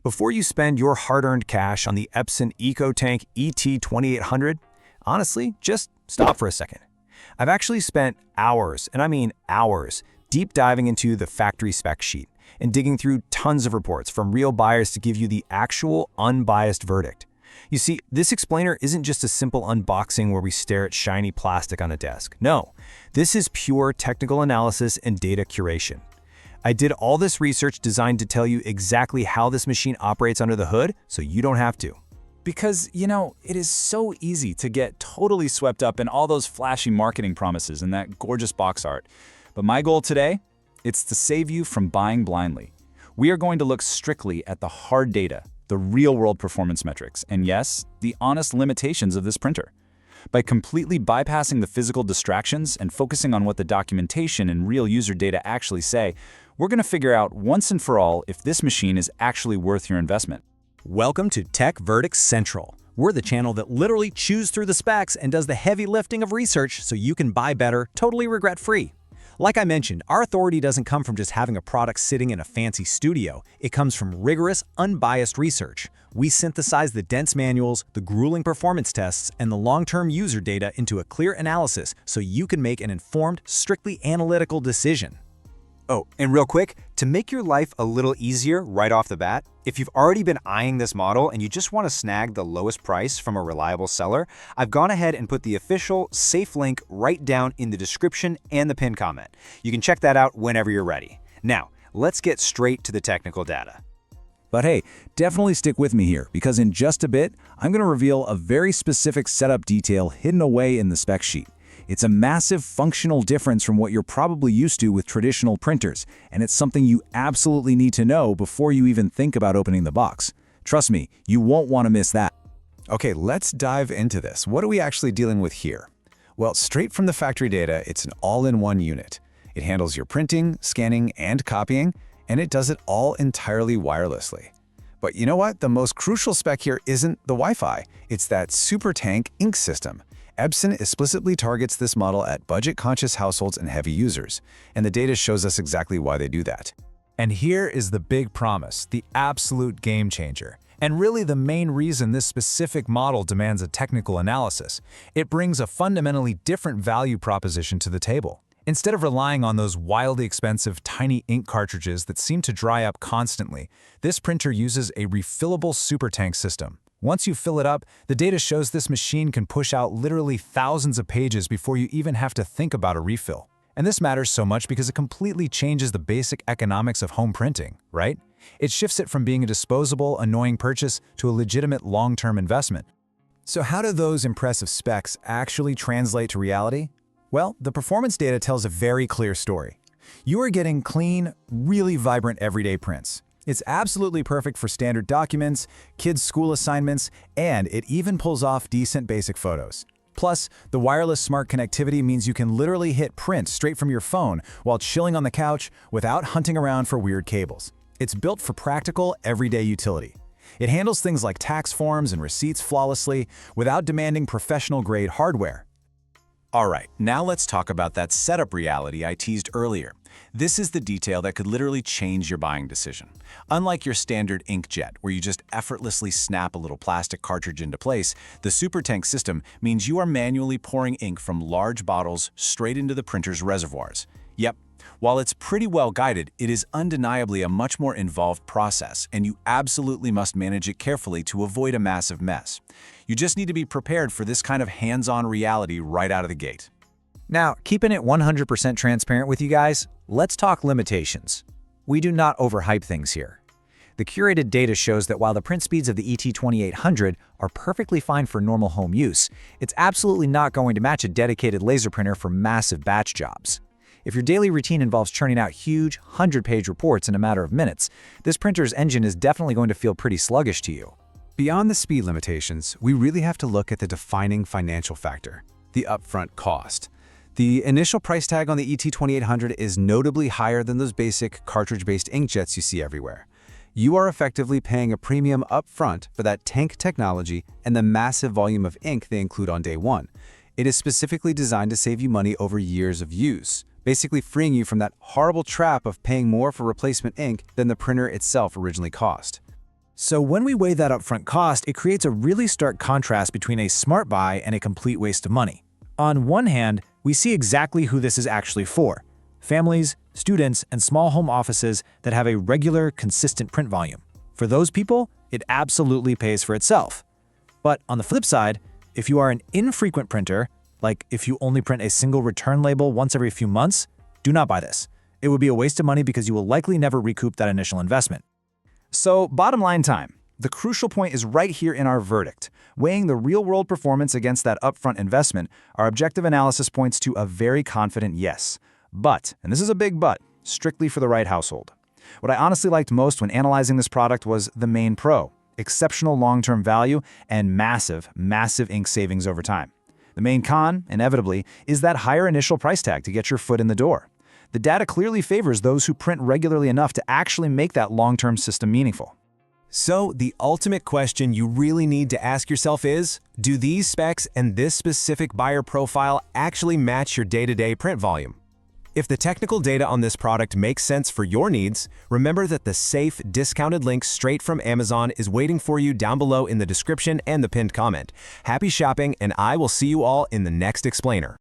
Before you spend your hard-earned cash on the Epson EcoTank ET-2800, honestly, just stop for a second. I've actually spent hours, and I mean hours, deep diving into the factory spec sheet and digging through tons of reports from real buyers to give you the actual unbiased verdict. You see, this explainer isn't just a simple unboxing where we stare at shiny plastic on a desk. No, this is pure technical analysis and data curation. I did all this research designed to tell you exactly how this machine operates under the hood, so you don't have to. Because, it is so easy to get totally swept up in all those flashy marketing promises and that gorgeous box art. But my goal today, it's to save you from buying blindly. We are going to look strictly at the hard data, the real-world performance metrics, and yes, the honest limitations of this printer. By completely bypassing the physical distractions and focusing on what the documentation and real user data actually say, we're going to figure out once and for all if this machine is actually worth your investment. Welcome to Tech Verdicts Central. We're the channel that literally chews through the specs and does the heavy lifting of research so you can buy better, totally regret-free. Like I mentioned, our authority doesn't come from just having a product sitting in a fancy studio. It comes from rigorous, unbiased research. We synthesize the dense manuals, the grueling performance tests, and the long-term user data into a clear analysis so you can make an informed, strictly analytical decision. Oh, and real quick, to make your life a little easier right off the bat, if you've already been eyeing this model and you just want to snag the lowest price from a reliable seller, I've gone ahead and put the official safe link right down in the description and the pinned comment. You can check that out whenever you're ready. Now, let's get straight to the technical data. But hey, definitely stick with me here, because in just a bit, I'm going to reveal a very specific setup detail hidden away in the spec sheet. It's a massive functional difference from what you're probably used to with traditional printers, and it's something you absolutely need to know before you even think about opening the box. Trust me, you won't want to miss that. Okay, let's dive into this. What are we actually dealing with here? Well, straight from the factory data, it's an all-in-one unit. It handles your printing, scanning, and copying, and it does it all entirely wirelessly. But you know what? The most crucial spec here isn't the Wi-Fi. It's that SuperTank ink system. Epson explicitly targets this model at budget-conscious households and heavy users, and the data shows us exactly why they do that. And here is the big promise, the absolute game changer. And really the main reason this specific model demands a technical analysis. It brings a fundamentally different value proposition to the table. Instead of relying on those wildly expensive tiny ink cartridges that seem to dry up constantly, this printer uses a refillable SuperTank system. Once you fill it up, the data shows this machine can push out literally thousands of pages before you even have to think about a refill. And this matters so much because it completely changes the basic economics of home printing, right? It shifts it from being a disposable, annoying purchase to a legitimate long-term investment. So how do those impressive specs actually translate to reality? Well, the performance data tells a very clear story. You are getting clean, really vibrant everyday prints. It's absolutely perfect for standard documents, kids' school assignments, and it even pulls off decent basic photos. Plus, the wireless smart connectivity means you can literally hit print straight from your phone while chilling on the couch without hunting around for weird cables. It's built for practical, everyday utility. It handles things like tax forms and receipts flawlessly without demanding professional-grade hardware. Alright, now let's talk about that setup reality I teased earlier. This is the detail that could literally change your buying decision. Unlike your standard inkjet, where you just effortlessly snap a little plastic cartridge into place, the SuperTank system means you are manually pouring ink from large bottles straight into the printer's reservoirs. Yep, while it's pretty well guided, it is undeniably a much more involved process, and you absolutely must manage it carefully to avoid a massive mess. You just need to be prepared for this kind of hands-on reality right out of the gate. Now, keeping it 100% transparent with you guys, let's talk limitations. We do not overhype things here. The curated data shows that while the print speeds of the ET-2800 are perfectly fine for normal home use, it's absolutely not going to match a dedicated laser printer for massive batch jobs. If your daily routine involves churning out huge, 100-page reports in a matter of minutes, this printer's engine is definitely going to feel pretty sluggish to you. Beyond the speed limitations, we really have to look at the defining financial factor, the upfront cost. The initial price tag on the ET-2800 is notably higher than those basic cartridge-based inkjets you see everywhere. You are effectively paying a premium upfront for that tank technology and the massive volume of ink they include on day one. It is specifically designed to save you money over years of use, basically freeing you from that horrible trap of paying more for replacement ink than the printer itself originally cost. So when we weigh that upfront cost, it creates a really stark contrast between a smart buy and a complete waste of money. On one hand, we see exactly who this is actually for: families, students, and small home offices that have a regular, consistent print volume. For those people, it absolutely pays for itself. But on the flip side, if you are an infrequent printer, like if you only print a single return label once every few months, do not buy this. It would be a waste of money because you will likely never recoup that initial investment. So, bottom line time. The crucial point is right here in our verdict. Weighing the real-world performance against that upfront investment, our objective analysis points to a very confident yes. But, and this is a big but, strictly for the right household. What I honestly liked most when analyzing this product was the main pro: exceptional long-term value and massive, massive ink savings over time. The main con, inevitably, is that higher initial price tag to get your foot in the door. The data clearly favors those who print regularly enough to actually make that long-term system meaningful. So, the ultimate question you really need to ask yourself is, do these specs and this specific buyer profile actually match your day-to-day print volume? If the technical data on this product makes sense for your needs, remember that the safe, discounted link straight from Amazon is waiting for you down below in the description and the pinned comment. Happy shopping, and I will see you all in the next explainer.